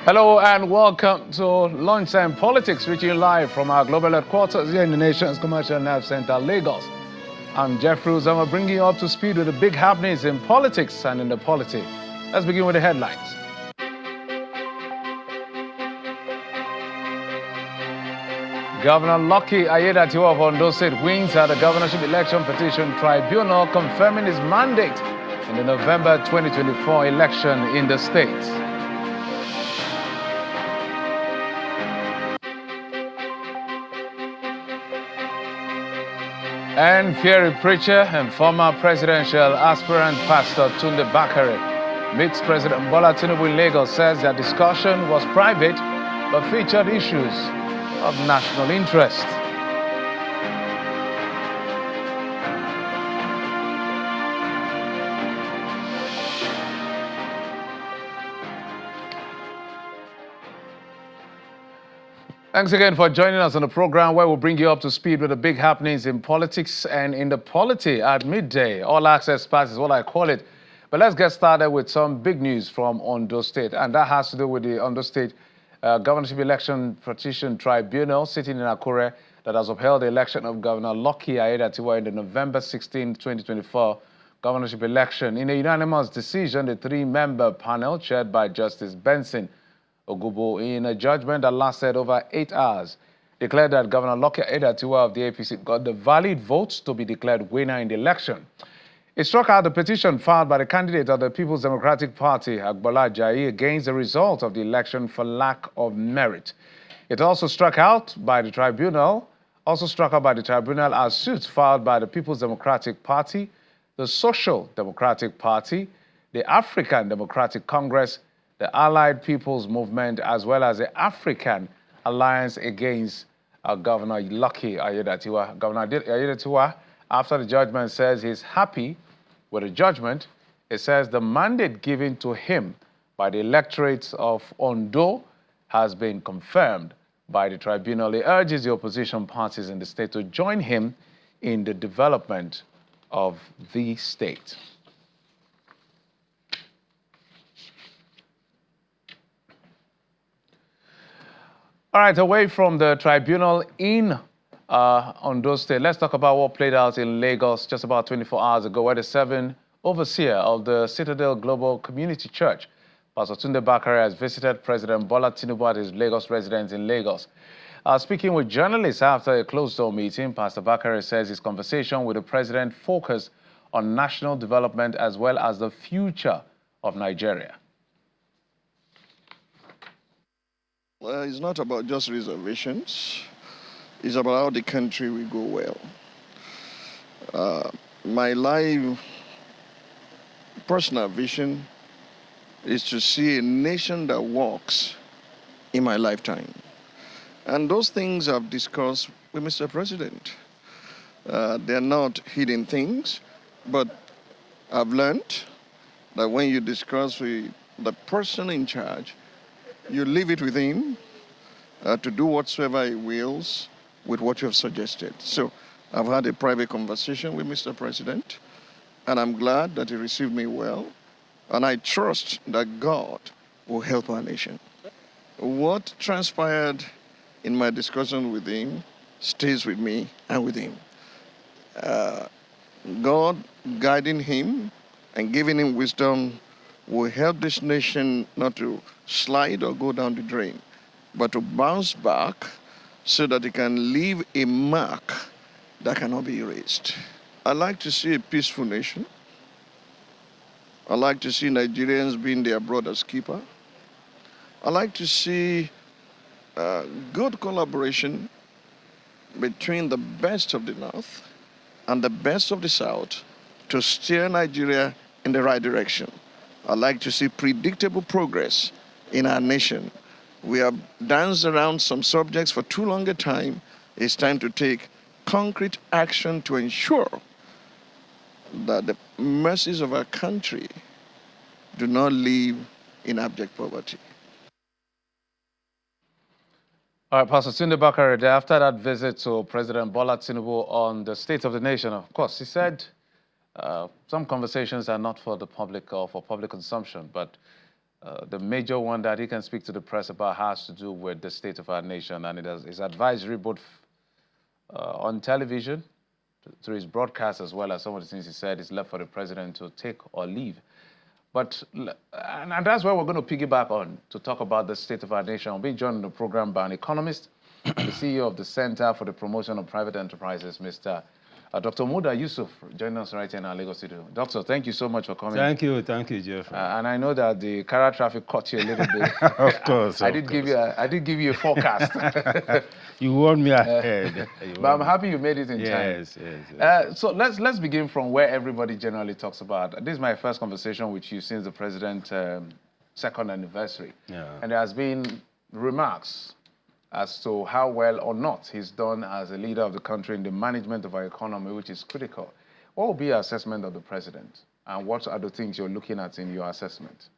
Hello and welcome to Lunchtime Politics, reaching you live from our global headquarters here in the nation's commercial nerve center, Lagos. I'm Jeff Rose, and we're bringing you up to speed with the big happenings in politics and in the polity. Let's begin with the headlines. Governor Lucky Ayedatiwa of Ondo State wins at the Governorship Election Petition Tribunal, confirming his mandate in the November 2024 election in the state. And fiery preacher and former presidential aspirant Pastor Tunde Bakare meets President Bola Tinubu in Lagos, says their discussion was private but featured issues of national interest. Thanks again for joining us on the program where we'll bring you up to speed with the big happenings in politics and in the polity at midday. All access pass is what I call it. But let's get started with some big news from Ondo State, and that has to do with the Ondo State Governorship Election Petition Tribunal sitting in Akure that has upheld the election of Governor Lucky Ayedatiwa in the November 16, 2024 governorship election. In a unanimous decision, the three-member panel chaired by Justice Benson Ogubo, in a judgment that lasted over 8 hours, declared that Governor Lucky Ayedatiwa of the APC got the valid votes to be declared winner in the election. It struck out the petition filed by the candidate of the People's Democratic Party, Agbola Ajayi, against the result of the election for lack of merit. It also struck out by the tribunal as suits filed by the People's Democratic Party, the Social Democratic Party, the African Democratic Congress, the Allied People's Movement, as well as the African Alliance Against Governor Lucky Ayedatiwa. Governor Ayedatiwa, after the judgment, says he's happy with the judgment. It says the mandate given to him by the electorates of Ondo has been confirmed by the tribunal. He urges the opposition parties in the state to join him in the development of the state. All right, away from the tribunal in Ondo State, let's talk about what played out in Lagos just about 24 hours ago, where the 7th overseer of the Citadel Global Community Church, Pastor Tunde Bakare, has visited President Bola Tinubu at his Lagos residence in Lagos. Speaking with journalists after a closed-door meeting, Pastor Bakare says his conversation with the president focused on national development as well as the future of Nigeria. Well, it's not about just reservations. It's about how the country will go well. My life personal vision is to see a nation that works in my lifetime. And those things I've discussed with Mr. President. They're not hidden things, but I've learned that when you discuss with the person in charge, you leave it with him to do whatsoever he wills with what you have suggested. So I've had a private conversation with Mr. President, and I'm glad that he received me well, and I trust that God will help our nation. What transpired in my discussion with him stays with me and with him. God guiding him and giving him wisdom will help this nation not to slide or go down the drain, but to bounce back so that it can leave a mark that cannot be erased. I like to see a peaceful nation. I like to see Nigerians being their brother's keeper. I like to see good collaboration between the best of the North and the best of the South to steer Nigeria in the right direction. I like to see predictable progress in our nation. We have danced around some subjects for too long a time. It's time to take concrete action to ensure that the mercies of our country do not live in abject poverty. All right, Pastor Tunde Bakare, after that visit to President Bola Tinubu on the state of the nation, of course, he said some conversations are not for the public or for public consumption, but The major one that he can speak to the press about has to do with the state of our nation, and his advisory both on television, through his broadcast, as well as some of the things he said, is left for the president to take or leave. But, and that's where we're going to piggyback on to talk about the state of our nation. I'll be joined in the program by an economist, the CEO of the Center for the Promotion of Private Enterprises, Mr. Dr. Muda Yusuf, joining us right here in our Lagos studio. Doctor, thank you so much for coming. Thank you, Jeffrey. And I know that the car traffic caught you a little bit. Of course, I did give you a forecast. You warned me ahead. But I'm happy you made it in time. Yes. So let's begin from where everybody generally talks about. This is my first conversation with you since the president's second anniversary. Yeah. And there has been remarks as to how well or not he's done as a leader of the country in the management of our economy, which is critical. What will be your assessment of the president? And what are the things you're looking at in your assessment?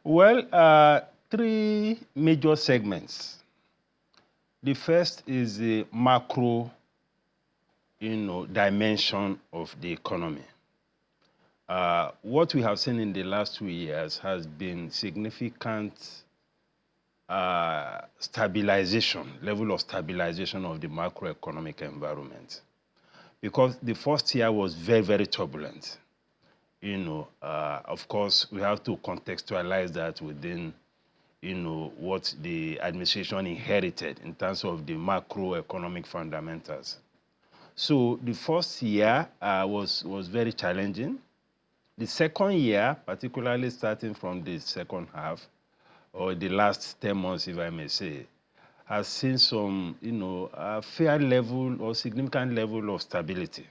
Well, three major segments. The first is the macro, dimension of the economy. What we have seen in the last 2 years has been significant level of stabilization of the macroeconomic environment. Because the first year was very, very turbulent. Of course, we have to contextualize that within, what the administration inherited in terms of the macroeconomic fundamentals. So the first year was very challenging. The second year, particularly starting from the second half, or the last 10 months, if I may say, has seen some, a fair level or significant level of stability.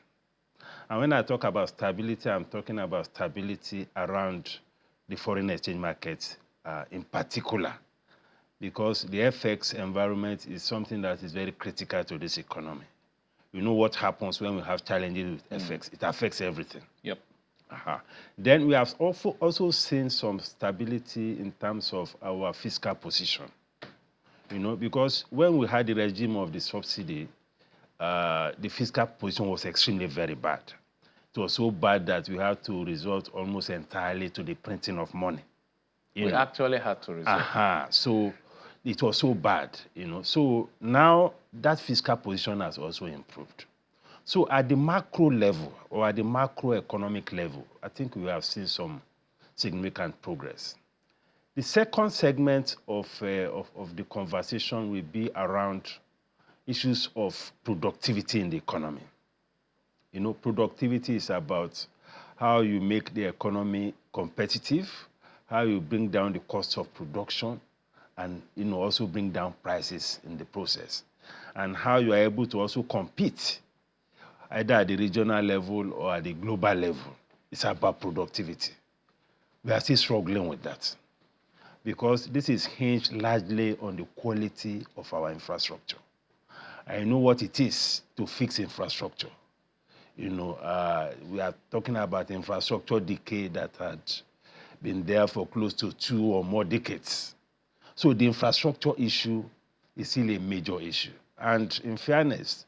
And when I talk about stability, I'm talking about stability around the foreign exchange markets in particular, because the FX environment is something that is very critical to this economy. You know what happens when we have challenges with FX. It affects everything. Yep. Then we have also seen some stability in terms of our fiscal position. Because when we had the regime of the subsidy, the fiscal position was extremely very bad. It was so bad that we had to resort almost entirely to the printing of money. We actually had to resort. So it was so bad, So now that fiscal position has also improved. So at the macro level, or at the macroeconomic level, I think we have seen some significant progress. The second segment of the conversation will be around issues of productivity in the economy. Productivity is about how you make the economy competitive, how you bring down the cost of production, and also bring down prices in the process, and how you are able to also compete either at the regional level or at the global level. It's about productivity. We are still struggling with that because this is hinged largely on the quality of our infrastructure. I know what it is to fix infrastructure. We are talking about infrastructure decay that had been there for close to 2 or more decades. So the infrastructure issue is still a major issue. And in fairness,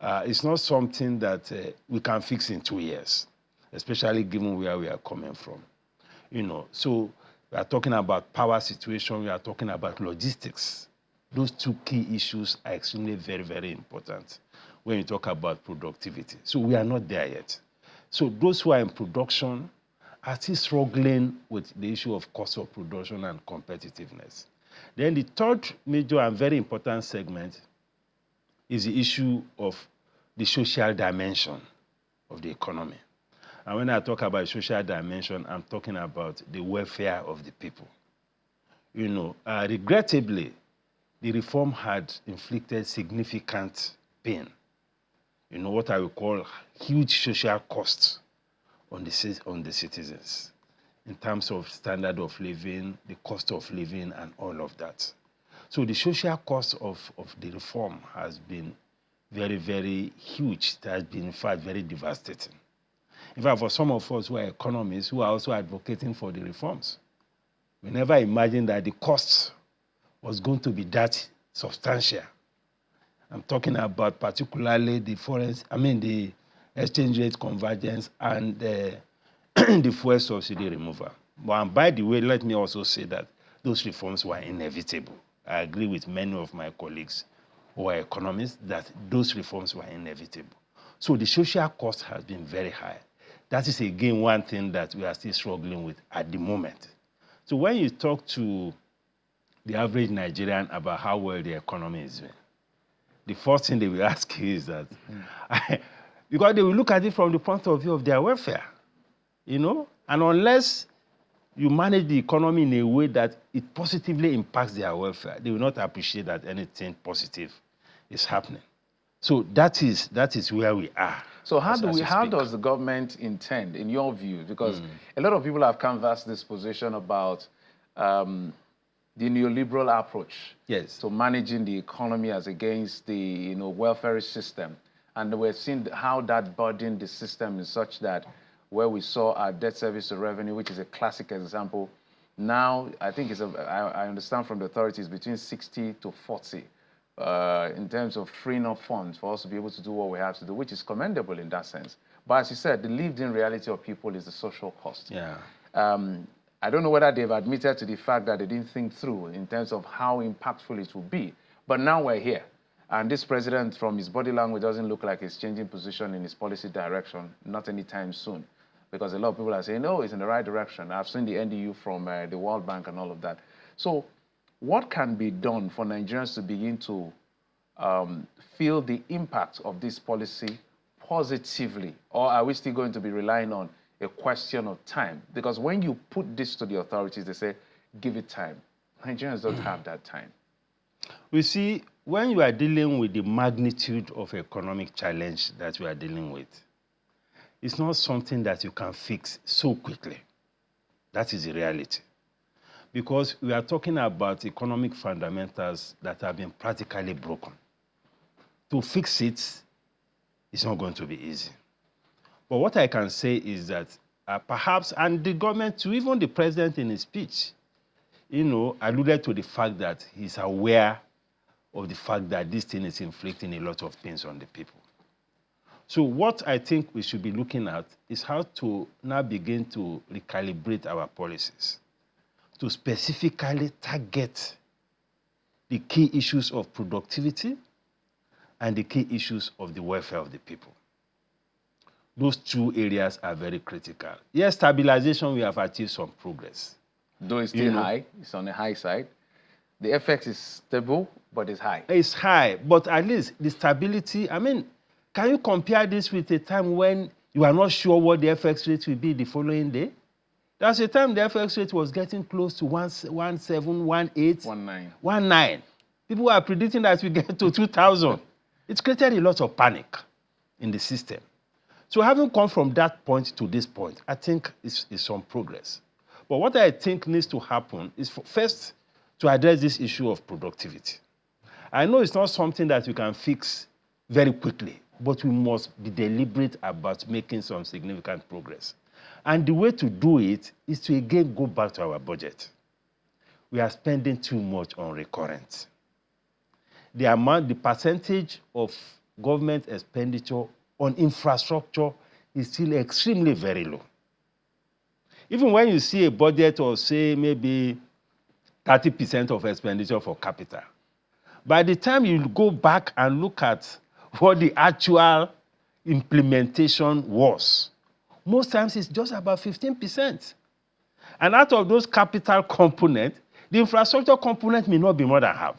it's not something that we can fix in 2 years, especially given where we are coming from. So we are talking about power situation, we are talking about logistics. Those two key issues are extremely very, very important when you talk about productivity. So we are not there yet. So those who are in production are still struggling with the issue of cost of production and competitiveness. Then the third major and very important segment is the issue of the social dimension of the economy. And when I talk about social dimension, I'm talking about the welfare of the people. Regrettably, the reform had inflicted significant pain. What I would call huge social costs on the citizens in terms of standard of living, the cost of living, and all of that. So the social cost of the reform has been very, very huge. It has been, in fact, very devastating. In fact, for some of us who are economists who are also advocating for the reforms, we never imagined that the cost was going to be that substantial. I'm talking about particularly the exchange rate convergence and the fuel subsidy removal. And by the way, let me also say that those reforms were inevitable. I agree with many of my colleagues who are economists that those reforms were inevitable. So the social cost has been very high. That is, again, one thing that we are still struggling with at the moment. So when you talk to the average Nigerian about how well the economy is doing, the first thing they will ask you is that, because they will look at it from the point of view of their welfare, and unless you manage the economy in a way that it positively impacts their welfare, they will not appreciate that anything positive is happening. So that is where we are. So how does the government intend, in your view, because a lot of people have canvassed this position about the neoliberal approach to managing the economy as against the welfare system, and we've seen how that burdened the system is such that where we saw our debt service to revenue, which is a classic example, now I think I understand from the authorities between 60 to 40 in terms of freeing up funds for us to be able to do what we have to do, which is commendable in that sense. But as you said, the lived-in reality of people is the social cost. Yeah. I don't know whether they've admitted to the fact that they didn't think through in terms of how impactful it will be. But now we're here. And this president, from his body language, doesn't look like he's changing position in his policy direction, not anytime soon. Because a lot of people are saying, no, it's in the right direction. I've seen the NDU from the World Bank and all of that. So what can be done for Nigerians to begin to feel the impact of this policy positively? Or are we still going to be relying on a question of time? Because when you put this to the authorities, they say, give it time. Nigerians don't have that time. We see, when you are dealing with the magnitude of economic challenge that we are dealing with, it's not something that you can fix so quickly. That is the reality. Because we are talking about economic fundamentals that have been practically broken. To fix it, it's not going to be easy. But what I can say is that perhaps, and the government, to even the president in his speech, alluded to the fact that he's aware of the fact that this thing is inflicting a lot of pains on the people. So what I think we should be looking at is how to now begin to recalibrate our policies to specifically target the key issues of productivity and the key issues of the welfare of the people. Those two areas are very critical. Yes, stabilization, we have achieved some progress. Though it's still high, it's on the high side. The FX is stable, but it's high. It's high, but at least the stability, can you compare this with a time when you are not sure what the FX rate will be the following day? There's a time the FX rate was getting close to 17, 18, 19. People are predicting that we get to 2,000. It's created a lot of panic in the system. So having come from that point to this point, I think is some progress. But what I think needs to happen is first to address this issue of productivity. I know it's not something that we can fix very quickly, but we must be deliberate about making some significant progress. And the way to do it is to again go back to our budget. We are spending too much on recurrent. The percentage of government expenditure on infrastructure is still extremely very low. Even when you see a budget of, say, maybe 30% of expenditure for capital, by the time you go back and look at what the actual implementation was, most times it's just about 15%. And out of those capital components, the infrastructure component may not be more than half.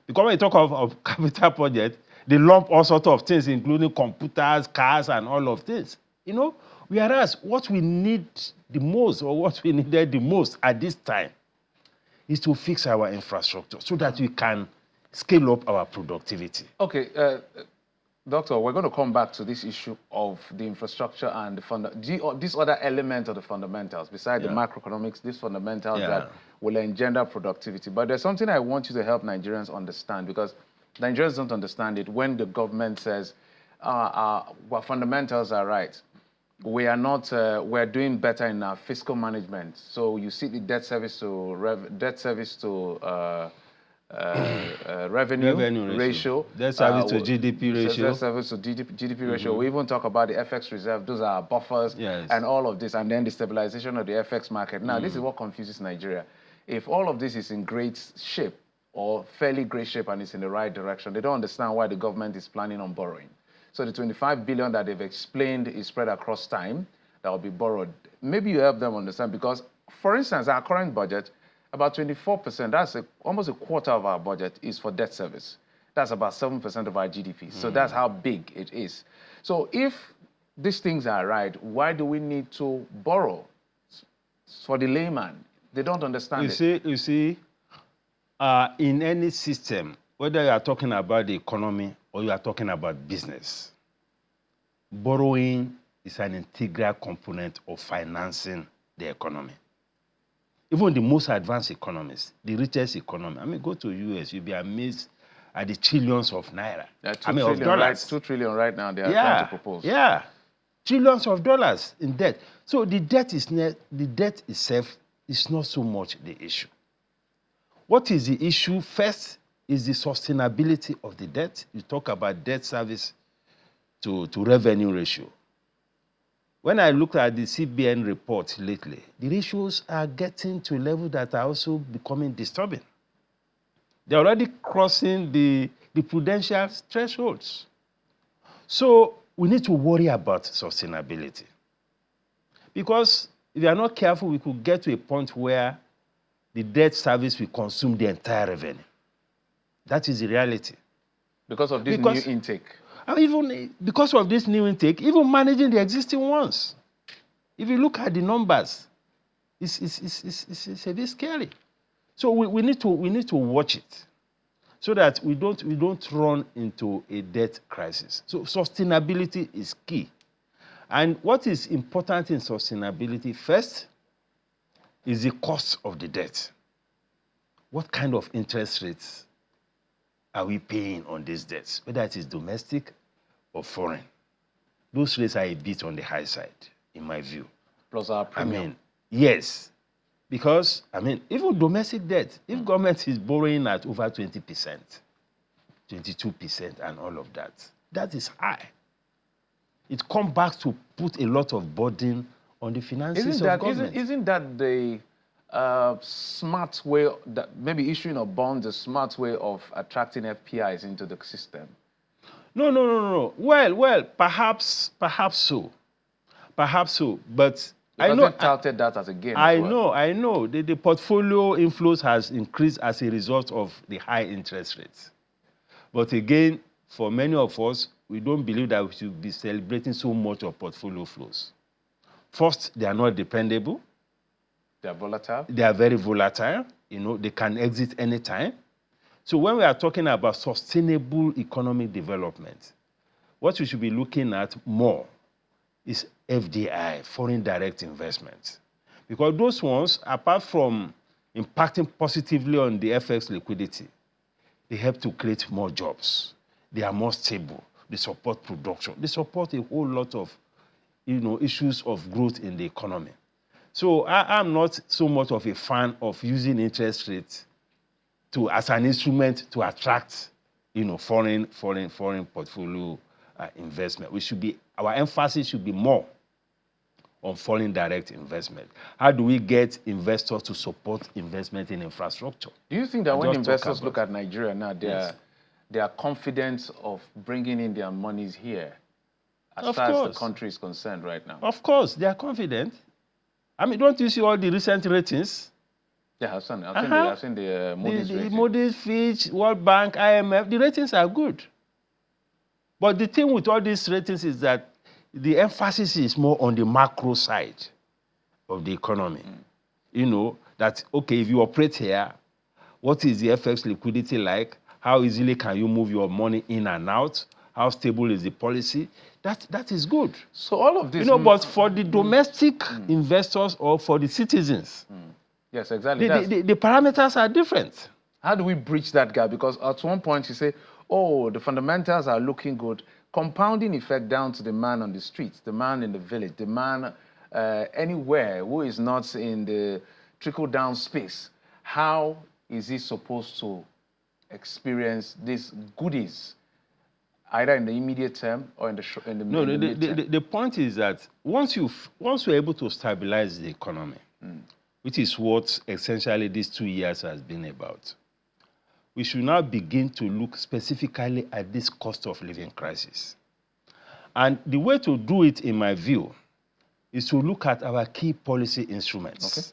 Because when you talk of capital project, they lump all sorts of things, including computers, cars, and all of this. Whereas what we need the most, or what we needed the most at this time, is to fix our infrastructure so that we can scale up our productivity. Okay, Doctor, we're going to come back to this issue of the infrastructure and this other element of the fundamentals, besides the macroeconomics, these fundamentals that will engender productivity. But there's something I want you to help Nigerians understand, because Nigerians don't understand it when the government says, our fundamentals are right. We are not, we're doing better in our fiscal management. So you see the debt service to revenue ratio. Debt service to GDP ratio. Debt service to GDP ratio. We even talk about the FX reserve. Those are buffers and all of this. And then the stabilization of the FX market. Now, this is what confuses Nigeria. If all of this is in great shape or fairly great shape and it's in the right direction, they don't understand why the government is planning on borrowing. So the 25 billion that they've explained is spread across time that will be borrowed. Maybe you help them understand because, for instance, our current budget, about 24%, that's almost a quarter of our budget is for debt service. That's about 7% of our GDP. So that's how big it is. So if these things are right, why do we need to borrow? For the layman, they don't understand it. You see, in any system, whether you are talking about the economy or you are talking about business, borrowing is an integral component of financing the economy. Even the most advanced economies, the richest economy, I mean, go to US, you'll be amazed at the trillions of naira. Of dollars. 2 trillion right now they are trying to propose. Yeah, trillions of dollars in debt. So the debt itself is not so much the issue. What is the issue? First is the sustainability of the debt. You talk about debt service to revenue ratio. When I looked at the CBN report lately, the ratios are getting to a level that are also becoming disturbing. They're already crossing the prudential thresholds. So we need to worry about sustainability. Because if you are not careful, we could get to a point where the debt service will consume the entire revenue. That is the reality. Because of this new intake. Even because of this new intake, even managing the existing ones. If you look at the numbers, it's a bit scary. So we need to watch it so that we don't run into a debt crisis. So sustainability is key. And what is important in sustainability first is the cost of the debt. What kind of interest rates are we paying on these debts, whether it is domestic or foreign? Those rates are a bit on the high side, in my view. Plus our premium. Yes. Because, even domestic debt, if government is borrowing at over 20%, 22% and all of that, that is high. It comes back to put a lot of burden on the finances of government. Isn't that the smart way, that maybe issuing a bond, a smart way of attracting FPIs into the system? No. Well, perhaps so. Perhaps so. But because they've touted that as a gain. I know. The portfolio inflows has increased as a result of the high interest rates. But again, for many of us, we don't believe that we should be celebrating so much of portfolio flows. First, they are not dependable. They are volatile. They are very volatile. They can exit anytime. So when we are talking about sustainable economic development, what we should be looking at more is FDI, foreign direct investment. Because those ones, apart from impacting positively on the FX liquidity, they help to create more jobs. They are more stable. They support production. They support a whole lot of issues of growth in the economy. So I'm not so much of a fan of using interest rates as an instrument to attract foreign portfolio investment. Our emphasis should be more on foreign direct investment. How do we get investors to support investment in infrastructure? Do you think that when investors look at Nigeria now, they are confident of bringing in their monies here as far as the country is concerned right now? Of course, they are confident. Don't you see all the recent ratings? Yeah, I've seen the Moody's ratings. The Moody's, Fitch, World Bank, IMF, the ratings are good. But the thing with all these ratings is that the emphasis is more on the macro side of the economy. That, okay, if you operate here, what is the FX liquidity like? How easily can you move your money in and out? How stable is the policy? That is good. So all of this... but for the domestic investors or for the citizens... Yes, exactly. The parameters are different. How do we bridge that gap? Because at one point you say, oh, the fundamentals are looking good. Compounding effect down to the man on the streets, the man in the village, the man anywhere who is not in the trickle-down space. How is he supposed to experience these goodies, either in the immediate term or in the midterm? The point is that once we're able to stabilize the economy, which is what essentially these 2 years has been about, we should now begin to look specifically at this cost of living crisis. And the way to do it, in my view, is to look at our key policy instruments. Okay.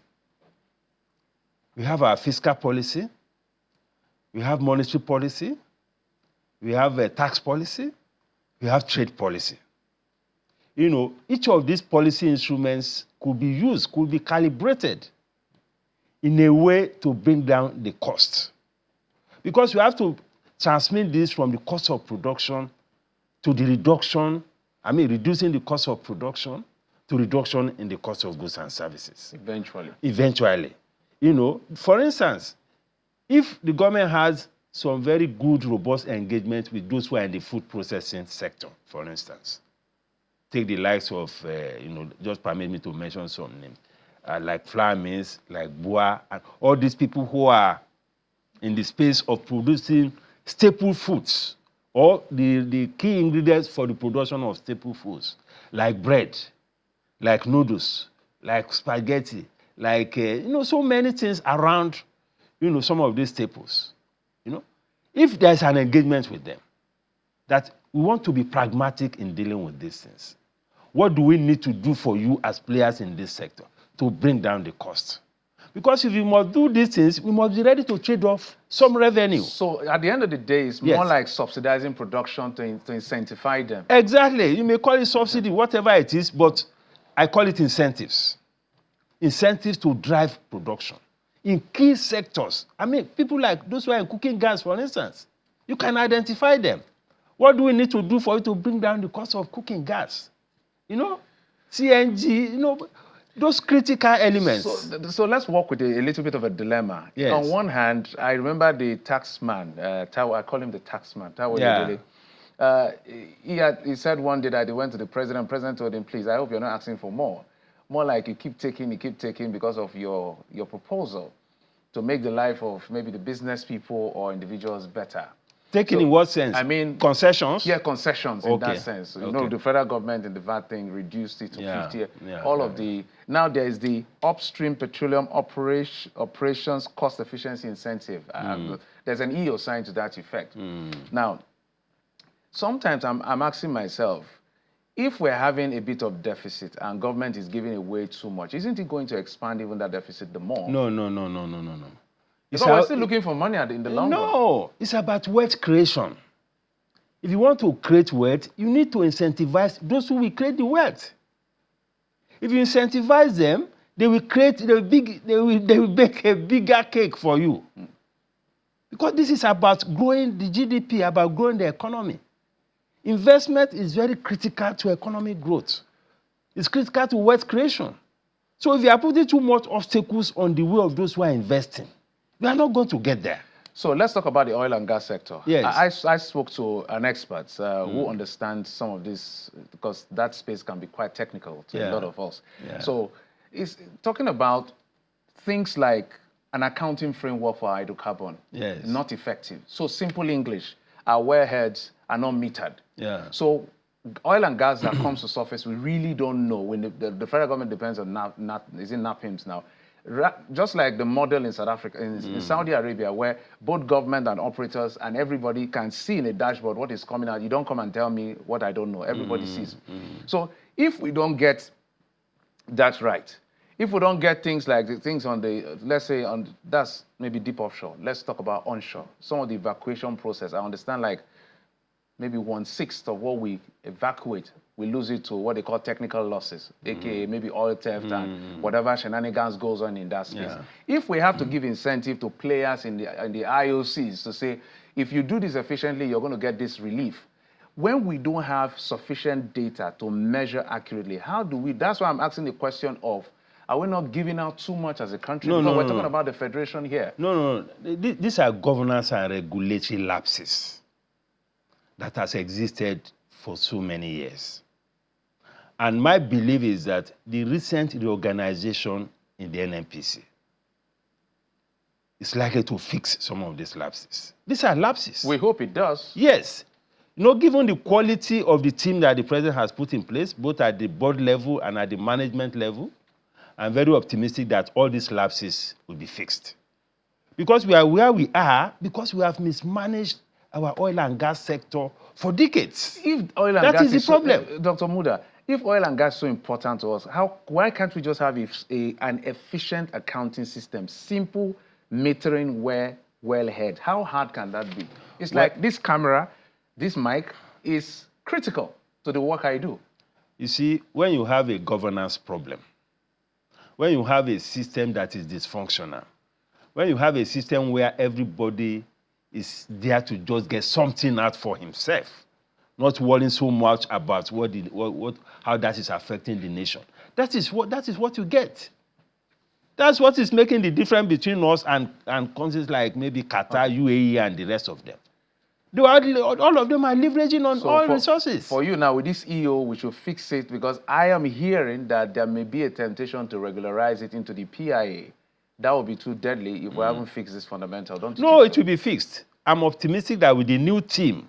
We have our fiscal policy, we have monetary policy, we have a tax policy, we have trade policy. You know, each of these policy instruments could be used, could be calibrated in a way to bring down the cost. Because we have to transmit this from the cost of production to the reduction, reducing the cost of production to reduction in the cost of goods and services. Eventually. You know, for instance, if the government has some very good, robust engagement with those who are in the food processing sector, for instance, take the likes of, just permit me to mention some names, like flour mills, like Bua, and all these people who are in the space of producing staple foods, or the key ingredients for the production of staple foods, like bread, like noodles, like spaghetti, like, so many things around, some of these staples. If there's an engagement with them, that we want to be pragmatic in dealing with these things, what do we need to do for you as players in this sector to bring down the cost? Because if we must do these things, we must be ready to trade off some revenue. So at the end of the day, it's more like subsidizing production to incentivize them. Exactly. You may call it subsidy, whatever it is, but I call it incentives. Incentives to drive production in key sectors. People like those who are in cooking gas, for instance, you can identify them. What do we need to do for you to bring down the cost of cooking gas? CNG, those critical elements. So let's work with a little bit of a dilemma. Yes. On one hand, I remember the taxman, I call him the taxman. He said one day that he went to the president. The president told him, please, I hope you're not asking for more. More like you keep taking because of your proposal to make the life of maybe the business people or individuals better. Taking in what sense? Concessions? Yeah, concessions in that sense. The federal government in the VAT thing reduced it to 50. Now there is the upstream petroleum operations cost efficiency incentive. There's an EO signed to that effect. Now, sometimes I'm asking myself, if we're having a bit of deficit and government is giving away too much, isn't it going to expand even that deficit the more? No. Because we're still looking for money in the long run. No, it's about wealth creation. If you want to create wealth, you need to incentivize those who will create the wealth. If you incentivize them, they will bake a bigger cake for you. Because this is about growing the GDP, about growing the economy. Investment is very critical to economic growth. It's critical to wealth creation. So if you are putting too much obstacles on the way of those who are investing, we are not going to get there. So let's talk about the oil and gas sector. Yes. I spoke to an expert who understands some of this, because that space can be quite technical to a lot of us. So it's talking about things like an accounting framework for hydrocarbon. Not effective. So simple English, our wellheads are not metered. So oil and gas that comes to surface, we really don't know. When the federal government depends on NAPIMS now. Just like the model in South Africa, in Saudi Arabia, where both government and operators and everybody can see in a dashboard what is coming out. You don't come and tell me what I don't know. Everybody sees. So if we don't get that right, if we don't get things like the things on the, let's say, that's maybe deep offshore. Let's talk about onshore. Some of the evacuation process, I understand like maybe 1/6 of what we evacuate, we lose it to what they call technical losses, aka maybe oil theft and whatever shenanigans goes on in that space. If we have to give incentive to players in the IOCs to say, if you do this efficiently, you're going to get this relief. When we don't have sufficient data to measure accurately, how do we? That's why I'm asking the question of, are we not giving out too much as a country? We're talking about the federation here. No. These are governance and regulatory lapses that has existed for so many years. And my belief is that the recent reorganization in the NNPC is likely to fix some of these lapses. These are lapses. We hope it does. Yes. Given the quality of the team that the president has put in place, both at the board level and at the management level, I'm very optimistic that all these lapses will be fixed. Because we are where we are, because we have mismanaged our oil and gas sector for decades. If oil and that gas is the problem. Dr. Muda, if oil and gas is so important to us, why can't we just have an efficient accounting system, simple metering where wellhead? How hard can that be? It's like this camera, this mic is critical to the work I do. You see, when you have a governance problem, when you have a system that is dysfunctional, when you have a system where everybody is there to just get something out for himself, not worrying so much about how that is affecting the nation, that is what you get. That's what is making the difference between us and countries like maybe Qatar, UAE, and the rest of them. All of them are leveraging on oil resources. For you now, with this EO, we should fix it, because I am hearing that there may be a temptation to regularize it into the PIA. That would be too deadly if we haven't fixed this fundamental, don't you? No, it will be fixed. I'm optimistic that with the new team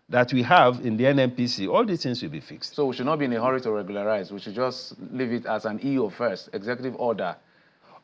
that we have in the NNPC, all these things will be fixed. So we should not be in a hurry to regularize. We should just leave it as an EO first, executive order.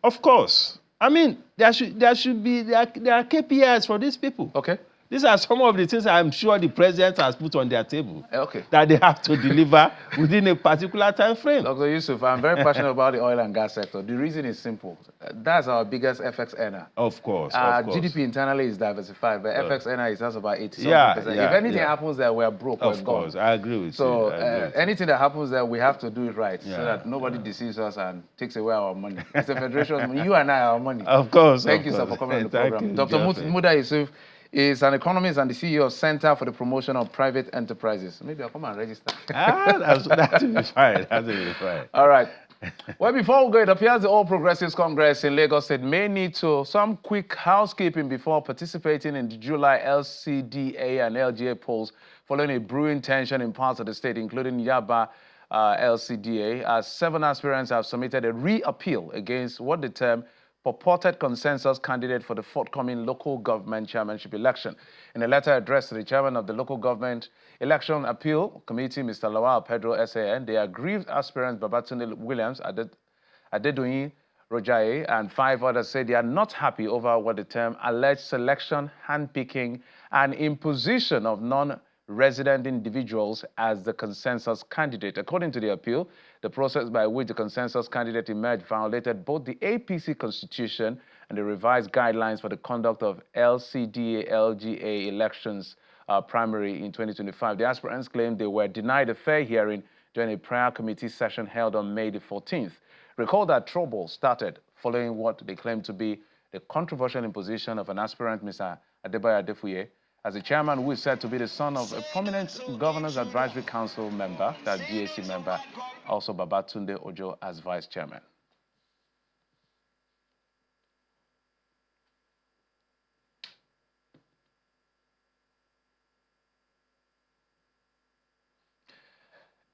Of course. I mean, there are KPIs for these people. Okay. These are some of the things I'm sure the president has put on their table. Okay. That they have to deliver within a particular time frame. Dr. Yusuf, I'm very passionate about the oil and gas sector. The reason is simple. That's our biggest FX earner. Of course. GDP internally is diversified, but FX earner is just about 80%. Yeah, if anything happens there, we're broke, we're gone. Of course, I agree with you. So anything that happens there, we have to do it right, so that nobody deceives us and takes away our money. It's a federation. You and I are our money. Of course. Thank you, sir, for coming on the program. Dr. Muda Yusuf is an economist and the CEO of Center for the Promotion of Private Enterprises. Maybe I'll come and register. That will be fine. That will be fine. All right. Well, before we go, it appears the All Progressives Congress in Lagos State may need some quick housekeeping before participating in the July LCDA and LGA polls following a brewing tension in parts of the state, including Yaba LCDA, as 7 aspirants have submitted a re-appeal against what they term purported consensus candidate for the forthcoming local government chairmanship election. In a letter addressed to the chairman of the local government election appeal committee, Mr. Lawal Pedro SAN, the aggrieved aspirants Babatunde Williams, Adedoyin Rojaye, and 5 others say they are not happy over what they term alleged selection, handpicking, and imposition of non-resident individuals as the consensus candidate. According to the appeal, the process by which the consensus candidate emerged violated both the APC constitution and the revised guidelines for the conduct of LCDA, LGA elections primary in 2025. The aspirants claimed they were denied a fair hearing during a prior committee session held on May the 14th. Recall that trouble started following what they claimed to be the controversial imposition of an aspirant, Mr. Adebayo Adefuye, as the chairman, who is said to be the son of a prominent Governor's Advisory Council member, that GAC member, also Babatunde Ojo as vice chairman.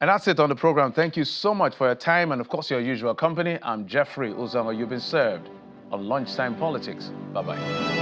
And that's it on the program. Thank you so much for your time and, of course, your usual company. I'm Jeffrey Uzama. You've been served on Lunchtime Politics. Bye-bye.